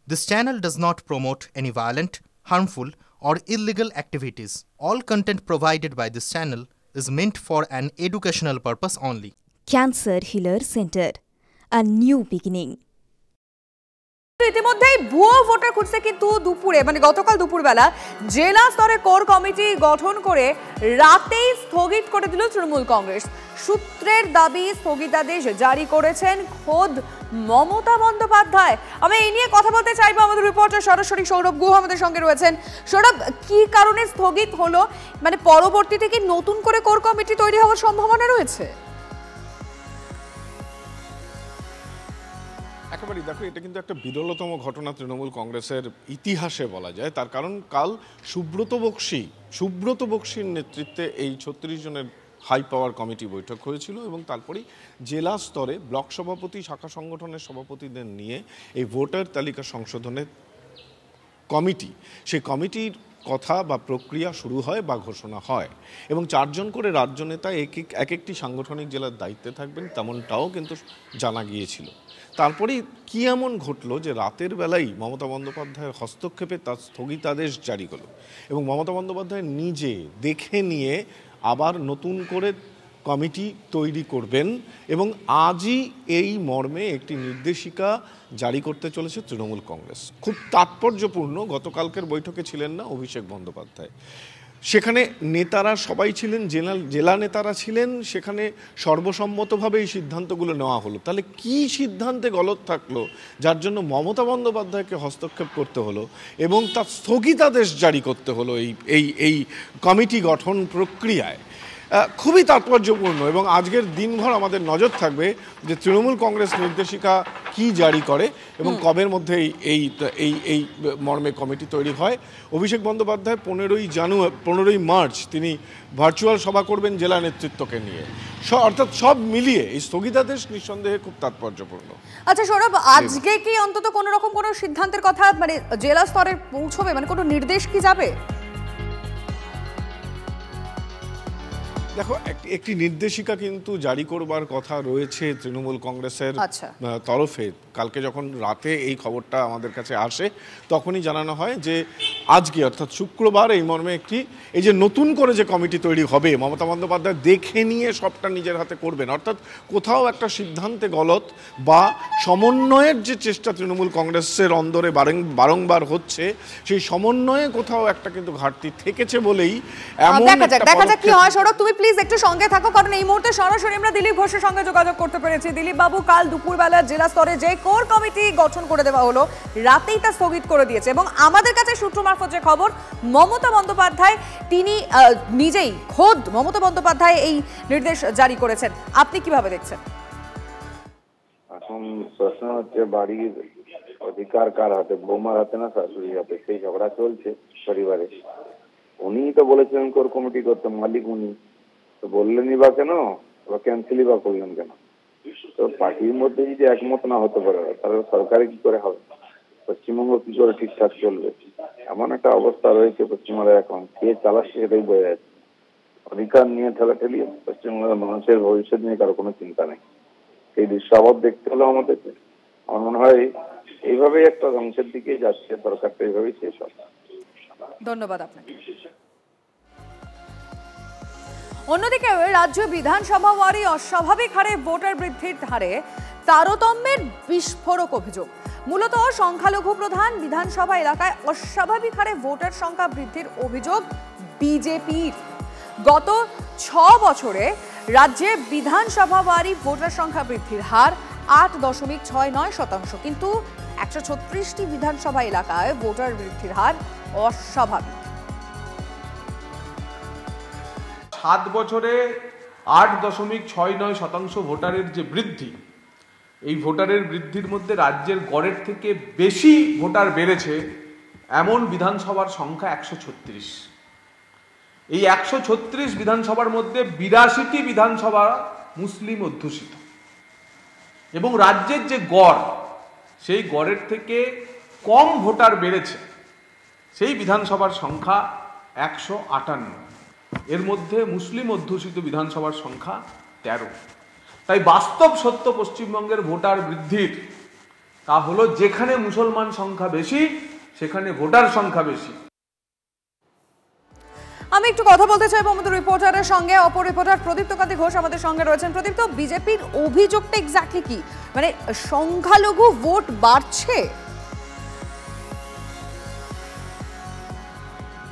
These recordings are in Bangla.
This channel does not promote any violent, harmful, or illegal activities. All content provided by this channel is meant for an educational purpose only. Cancer Healer Center, a new beginning. ইতিমধ্যেই ভুয়ো ভোটার খুঁজতে কিন্তু দুপুরে গতকাল দুপুরবেলা জেলা স্তরে কোর কমিটি গঠন করে রাতেই স্থগিত করে দিল তৃণমূল কংগ্রেস। সূত্রের দাবি স্থগিতাদেশ জারি করেছেন খোদ মমতা বন্দ্যোপাধ্যায়। আমি এই নিয়ে কথা বলতে চাইবো, আমাদের রিপোর্টার সরাসরি সৌরভ গুহ আমাদের সঙ্গে রয়েছেন। সৌরভ, কি কারণে স্থগিত হলো? পরবর্তীতে কি নতুন করে কোর কমিটি তৈরি হওয়ার সম্ভাবনা রয়েছে? একেবারেই দেখো, এটা কিন্তু একটা বিরলতম ঘটনা তৃণমূল কংগ্রেসের ইতিহাসে বলা যায়। তার কারণ কাল সুব্রত বক্সির নেতৃত্বে এই ৩৬ জনের হাই পাওয়ার কমিটি বৈঠক হয়েছিল এবং তারপরেই জেলা স্তরে ব্লক সভাপতি, শাখা সংগঠনের সভাপতিদের নিয়ে এই ভোটার তালিকা সংশোধনের কমিটি, সেই কমিটির কথা বা প্রক্রিয়া শুরু হয় বা ঘোষণা হয় এবং ৪ জন করে রাজ্য নেতা এক একটি সাংগঠনিক জেলার দায়িত্বে থাকবেন, তেমনটাও কিন্তু জানা গিয়েছিল। তারপরেই কি এমন ঘটলো যে রাতের বেলায় মমতা বন্দ্যোপাধ্যায়ের হস্তক্ষেপে তার স্থগিতাদেশ জারি হলো এবং মমতা বন্দ্যোপাধ্যায় নিজে দেখে নিয়ে আবার নতুন করে কমিটি তৈরি করবেন এবং আজই এই মর্মে একটি নির্দেশিকা জারি করতে চলেছে তৃণমূল কংগ্রেস। খুব তাৎপর্যপূর্ণ, গতকালকের বৈঠকে ছিলেন না অভিষেক বন্দ্যোপাধ্যায়, সেখানে নেতারা সবাই ছিলেন, জেলা নেতারা ছিলেন, সেখানে সর্বসম্মতভাবে এই সিদ্ধান্তগুলো নেওয়া হলো। তাহলে কি সিদ্ধান্তে গলত থাকলো যার জন্য মমতা বন্দ্যোপাধ্যায়কে হস্তক্ষেপ করতে হলো এবং তার স্থগিতাদেশ জারি করতে হলো এই কমিটি গঠন প্রক্রিয়ায়? খুবই তাৎপর্যপূর্ণ এবং আজকের দিনভর আমাদের নজর থাকবে যে তৃণমূল কংগ্রেস নির্দেশিকা কি জারি করে এবং কবের মধ্যে এই মর্মে কমিটি তৈরি হয়। অভিষেক বন্দ্যোপাধ্যায় 15ই মার্চ তিনি ভার্চুয়াল সভা করবেন জেলা নেতৃত্বকে নিয়ে। অর্থাৎ সব মিলিয়ে এই স্থগিতাদেশ নিঃসন্দেহে খুব তাৎপর্যপূর্ণ। আচ্ছা সৌরভ, আজকে কি অন্তত কোনো রকম কোনো সিদ্ধান্তের কথা জেলা স্তরে পৌঁছবে, কোনো নির্দেশ কি যাবে? দেখো, একটি নির্দেশিকা কিন্তু জারি করবার কথা রয়েছে তৃণমূল কংগ্রেসের তরফে। কালকে যখন রাতে এই খবরটা আমাদের কাছে আসে তখনই জানানো হয় যে আজকে অর্থাৎ শুক্রবার এই মর্মে এই যে নতুন করে যে কমিটি তৈরি হবে, মমতা বন্দ্যোপাধ্যায় দেখে নিয়ে সবটা নিজের হাতে করবেন। অর্থাৎ কোথাও একটা সিদ্ধান্তে গলত বা সমন্বয়ের যে চেষ্টা তৃণমূল কংগ্রেসের অন্দরে বারংবার হচ্ছে, সেই সমন্বয়ে কোথাও একটা কিন্তু ঘাটতি থেকেছে বলেই এমন দেখা যাক কি হয়। সৌরভ, তুমি প্লিজ একটু সঙ্গে থাকো, কারণ এই মুহূর্তে সরাসরি আমরা দিলীপ ঘোষের সঙ্গে যোগাযোগ করতে পেরেছি। দিলীপ বাবু, কাল দুপুরবেলা জেলা স্তরে যে কোর কমিটি গঠন করে দেওয়া হলো রাতেই তা স্থগিত করে দিয়েছে এবং আমাদের কাছে সূত্র মারফত যে খবর, মমতা বন্দ্যোপাধ্যায় তিনি নিজেই খোদ মমতা বন্দ্যোপাধ্যায় এই নির্দেশ জারি করেছেন। আপনি কিভাবে দেখছেন? এখন প্রশ্ন হচ্ছে বাড়ির অধিকার কার হাতে, বৌমার হাতে না শাশুড়ির হাতে? সেই ঝগড়া চলছে পরিবারে। উনিই তো বলেছিলেন কোর কমিটি করতে, মালিক উনি তো বললেনই বা কেন, বা ক্যান্সেলই বা করলেন কেন? তো পার্টির মধ্যে যদি একমত না হতে পারে তাহলে সরকারে কি করে হবে? পশ্চিমবঙ্গ কি করে ঠিকঠাক চলবে? এমন একটা অবস্থা রয়েছে পশ্চিমবঙ্গে, এখন কে চালাচ্ছে সেটাই বোঝা যাচ্ছে। অধিকার নিয়ে ঠেলাঠেলি, পশ্চিমবঙ্গের মানুষের ভবিষ্যৎ নিয়ে কারো কোনো চিন্তা নেই। সেই দৃশ্য আবার দেখতে হলো আমাদেরকে। আমার মনে হয় এইভাবেই একটা ধ্বংসের দিকে যাচ্ছে সরকারটা, এইভাবেই শেষ হবে। ধন্যবাদ আপনাকে। অন্যদিকে রাজ্য বিধানসভা ওয়ারি অস্বাভাবিক হারে ভোটার বৃদ্ধির হারে তারতম্যের বিস্ফোরক অভিযোগ। মূলত সংখ্যালঘু প্রধান বিধানসভা এলাকায় অস্বাভাবিক হারে ভোটার সংখ্যা বৃদ্ধির অভিযোগ বিজেপির। গত 6 বছরে রাজ্যে বিধানসভা ওয়ারি ভোটার সংখ্যা বৃদ্ধির হার 8.69%, কিন্তু 136টি বিধানসভা এলাকায় ভোটার বৃদ্ধির হার অস্বাভাবিক। 7 বছরে 8.69% ভোটারের যে বৃদ্ধি, এই ভোটারের বৃদ্ধির মধ্যে রাজ্যের গড়ের থেকে বেশি ভোটার বেড়েছে এমন বিধানসভার সংখ্যা 136। এই 136 বিধানসভার মধ্যে 82টি বিধানসভা মুসলিম অধ্যুষিত এবং রাজ্যের যে গড়, সেই গড়ের থেকে কম ভোটার বেড়েছে সেই বিধানসভার সংখ্যা 158। এর মধ্যে মুসলিম অধ্যুষিত বিধানসভার সংখ্যা 13। তাই বাস্তব সত্য পশ্চিমবঙ্গের ভোটার বৃদ্ধির তা হলো যেখানে মুসলমান সংখ্যা বেশি সেখানে ভোটার সংখ্যা বেশি। আমি একটু কথা বলতে চাইবো আমাদের রিপোর্টারের সঙ্গে, অপর রিপোর্টার প্রদীপ্ত কান্তি ঘোষ আমাদের সঙ্গে রয়েছেন। প্রদীপ্ত, বিজেপির অভিযোগটা এক্স্যাক্টলি কি? মানে সংখ্যালঘু ভোট বাড়ছে?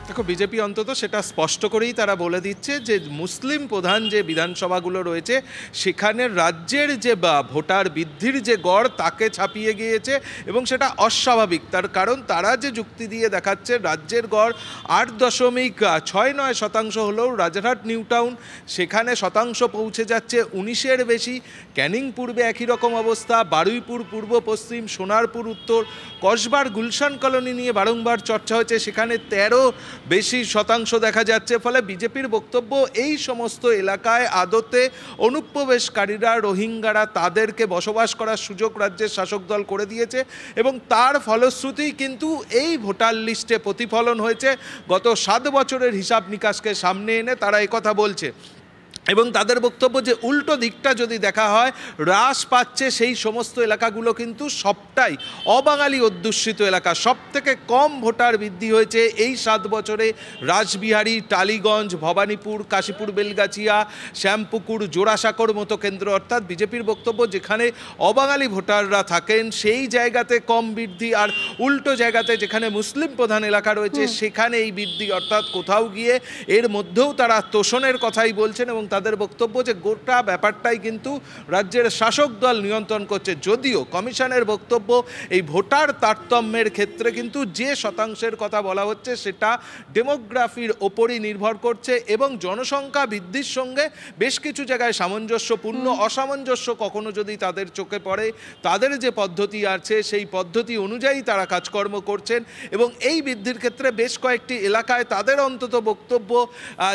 দেখো, বিজেপি অন্তত সেটা স্পষ্ট করেই তারা বলে দিচ্ছে যে মুসলিম প্রধান যে বিধানসভাগুলো রয়েছে সেখানে রাজ্যের যে ভোটার বৃদ্ধির যে গড় তাকে ছাপিয়ে গিয়েছে এবং সেটা অস্বাভাবিক। তার কারণ তারা যে যুক্তি দিয়ে দেখাচ্ছে রাজ্যের গড় 8.69% হলেও রাজারহাট নিউ টাউন সেখানে শতাংশ পৌঁছে যাচ্ছে 19-এর বেশি। ক্যানিং পূর্বে একই রকম অবস্থা, বারুইপুর পূর্ব পশ্চিম, সোনারপুর উত্তর, কসবার গুলশান কলোনি নিয়ে বারংবার চর্চা হয়েছে, সেখানে 13 বেশি শতাংশ দেখা যাচ্ছে। ফলে বিজেপির বক্তব্য এই সমস্ত এলাকায় আদতে অনুপ্রবেশকারীরা রোহিঙ্গারা তাদেরকে বসবাস করার সুযোগ রাজ্যের শাসক দল করে দিয়েছে এবং তার ফলশ্রুতি কিন্তু এই ভোটার লিস্টে প্রতিফলন হয়েছে। গত 7 বছরের হিসাব নিকাশকে সামনে এনে তারা একথা বলছে এবং তাদের বক্তব্য যে উল্টো দিকটা যদি দেখা হয়, হ্রাস পাচ্ছে সেই সমস্ত এলাকাগুলো কিন্তু সবটাই অবাঙালি অধ্যুষিত এলাকা। সব থেকে কম ভোটার বৃদ্ধি হয়েছে এই 7 বছরে রাসবিহারী, টালিগঞ্জ, ভবানীপুর, কাশীপুর বেলগাছিয়া, শ্যামপুকুর, জোড়াসাঁকোর মতো কেন্দ্র। অর্থাৎ বিজেপির বক্তব্য যেখানে অবাঙালি ভোটাররা থাকেন সেই জায়গাতে কম বৃদ্ধি, আর উল্টো জায়গাতে যেখানে মুসলিম প্রধান এলাকা রয়েছে সেখানে এই বৃদ্ধি। অর্থাৎ কোথাও গিয়ে এর মধ্যেও তারা তোষণের কথাই বলছেন এবং তাদের বক্তব্য যে গোটা ব্যাপারটাই কিন্তু রাজ্যের শাসক দল নিয়ন্ত্রণ করছে। যদিও কমিশনের বক্তব্য এই ভোটার তারতম্যের ক্ষেত্রে কিন্তু যে শতাংশের কথা বলা হচ্ছে সেটা ডেমোগ্রাফির ওপরই নির্ভর করছে এবং জনসংখ্যা বৃদ্ধির সঙ্গে বেশ কিছু জায়গায় সামঞ্জস্যপূর্ণ, অসামঞ্জস্য কখনো যদি তাদের চোখে পড়ে তাদের যে পদ্ধতি আছে সেই পদ্ধতি অনুযায়ী তারা কাজকর্ম করছেন এবং এই বৃদ্ধির ক্ষেত্রে বেশ কয়েকটি এলাকায় তাদের অন্তত বক্তব্য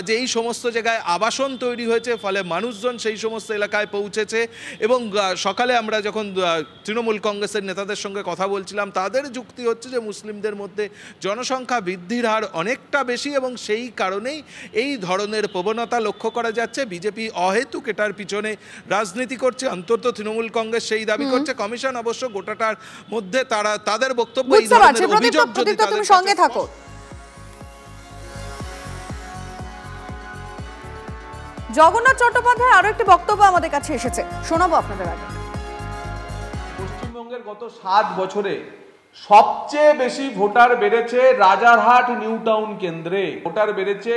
যে এই সমস্ত জায়গায় আবাসন তৈরি হয়েছে, ফলে মানুষজন সেই সমস্ত এলাকায় পৌঁছেছে। এবং সকালে আমরা যখন তৃণমূল কংগ্রেসের নেতাদের সঙ্গে কথা বলছিলাম তাদের যুক্তি হচ্ছে যে মুসলিমদের মধ্যে জনসংখ্যা বৃদ্ধির হার অনেকটা বেশি এবং সেই কারণেই এই ধরনের প্রবণতা লক্ষ্য করা যাচ্ছে। বিজেপি অহেতুক এটার পিছনে রাজনীতি করছে, অন্তত তৃণমূল কংগ্রেস সেই দাবি করছে। কমিশন অবশ্য গোটাটার মধ্যে তাদের বক্তব্য এই ধরনের অভিযোগ যদি তাদের সঙ্গে থাকো। জগন্নাথ চট্টোপাধ্যায়ের আরো একটি বক্তব্য আমাদের কাছে এসেছে, শোনাবো আপনাদের আগে। পশ্চিমবঙ্গের গত 7 বছরে সবচেয়ে বেশি ভোটার বেড়েছে রাজারহাট নিউ টাউন কেন্দ্রে। ভোটার বেড়েছে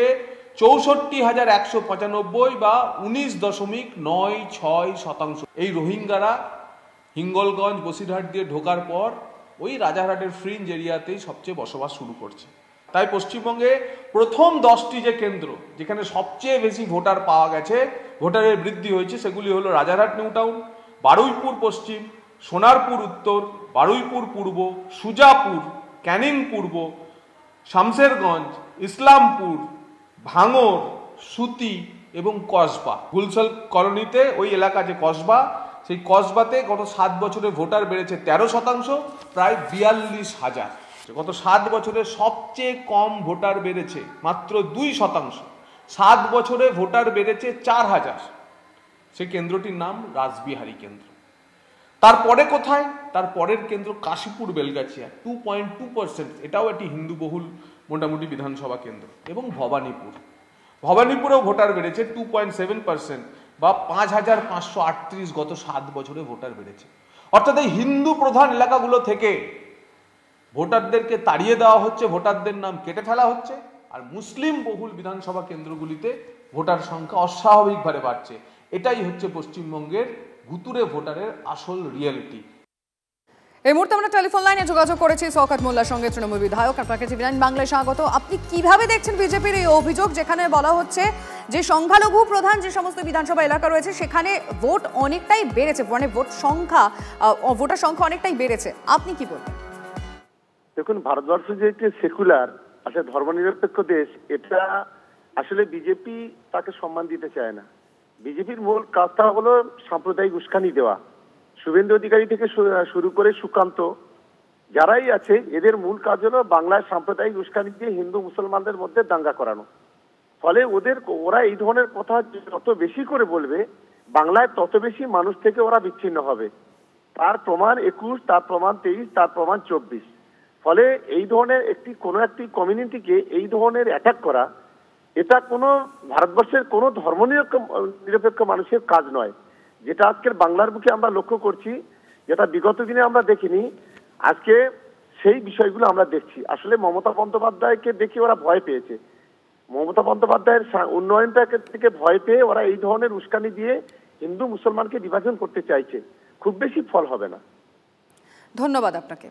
64,195 বা 19.96%। এই রোহিঙ্গারা হিঙ্গলগঞ্জ, বসিরহাট দিয়ে ঢোকার পর ওই রাজারহাটের ফ্রিঞ্জ এরিয়াতেই সবচেয়ে বসবাস শুরু করছে। তাই পশ্চিমবঙ্গে প্রথম 10টি যে কেন্দ্র যেখানে সবচেয়ে বেশি ভোটার পাওয়া গেছে, ভোটারের বৃদ্ধি হয়েছে, সেগুলি হলো রাজারহাট নিউ টাউন, বারুইপুর পশ্চিম, সোনারপুর উত্তর, বারুইপুর পূর্ব, সুজাপুর, ক্যানিং পূর্ব, শামশেরগঞ্জ, ইসলামপুর, ভাঙর, সুতি এবং কসবা। গুলশান কলোনিতে ওই এলাকা যে কসবা, সেই কসবাতে গত 7 বছরে ভোটার বেড়েছে 13%, প্রায় 42,000। গত 7 বছরে সবচেয়ে কম ভোটার বেড়েছে মাত্র 2%। 7 বছরে ভোটার বেড়েছে 4,000। সেই কেন্দ্রটির নাম রাসবিহারী কেন্দ্র। তারপরে কোথায়? তার পরের কেন্দ্র কাশীপুর বেলগাছিয়া, 2.2%। এটাও একটি হিন্দু বহুল মোটামুটি বিধানসভা কেন্দ্র। এবং ভবানীপুরেও ভোটার বেড়েছে 2.7% বা 5,538 গত 7 বছরে ভোটার বেড়েছে। অর্থাৎ এই হিন্দু প্রধান এলাকাগুলো থেকে ভোটারদেরকে তাড়িয়ে দেওয়া হচ্ছে, ভোটারদের নাম কেটে ফেলা হচ্ছে, আর মুসলিম বহুল বিধানসভা কেন্দ্রগুলিতে ভোটার সংখ্যা অস্বাভাবিকভাবে বাড়ছে। এটাই হচ্ছে পশ্চিমবঙ্গের ভুতুরে ভোটারের আসল রিয়েলিটি। এই মুহূর্তে আমরা টেলিফোন লাইনে যোগাযোগ করেছি শওকত মোল্লার সঙ্গে, তৃণমূল বিধায়ক। আপনাকে টিভি নাইন বাংলায় স্বাগত। আপনি কিভাবে দেখছেন বিজেপির এই অভিযোগ, যেখানে বলা হচ্ছে যে সংখ্যালঘু প্রধান যে সমস্ত বিধানসভা এলাকা রয়েছে সেখানে ভোট অনেকটাই বেড়েছে, মানে ভোটার সংখ্যা অনেকটাই বেড়েছে? আপনি কি বলবেন? দেখুন, ভারতবর্ষ যে একটি সেকুলার আসলে ধর্মনিরপেক্ষ দেশ, এটা আসলে বিজেপি তাকে সম্মান দিতে চায় না। বিজেপির মূল কাজটা হলো সাম্প্রদায়িক উস্কানি দেওয়া। শুভেন্দু অধিকারী থেকে শুরু করে সুকান্ত যারাই আছে, এদের মূল কাজ হলো বাংলায় সাম্প্রদায়িক উস্কানি দিয়ে হিন্দু মুসলমানদের মধ্যে দাঙ্গা করানো। ফলে ওরা এই ধরনের কথা যত বেশি করে বলবে বাংলায় তত বেশি মানুষ থেকে ওরা বিচ্ছিন্ন হবে। তার প্রমাণ 21, তার প্রমাণ 23, তার প্রমাণ 24। ফলে এই ধরনের কোনো একটি কমিউনিটিকে এই ধরনের অ্যাটাক করা, এটা কোনো ভারতবর্ষের কোনো নিরপেক্ষ মানুষের কাজ নয়। যেটা আজকের বাংলার বুকে আমরা লক্ষ্য করছি, যেটা বিগত দিনে আমরা দেখিনি, আজকে সেই বিষয়গুলো আমরা দেখছি। আসলে মমতা বন্দ্যোপাধ্যায়কে দেখে ওরা ভয় পেয়েছে। মমতা বন্দ্যোপাধ্যায়ের উন্নয়নটাকে থেকে ভয় পেয়ে ওরা এই ধরনের উস্কানি দিয়ে হিন্দু মুসলমানকে বিভাজন করতে চাইছে। খুব বেশি ফল হবে না। ধন্যবাদ আপনাকে।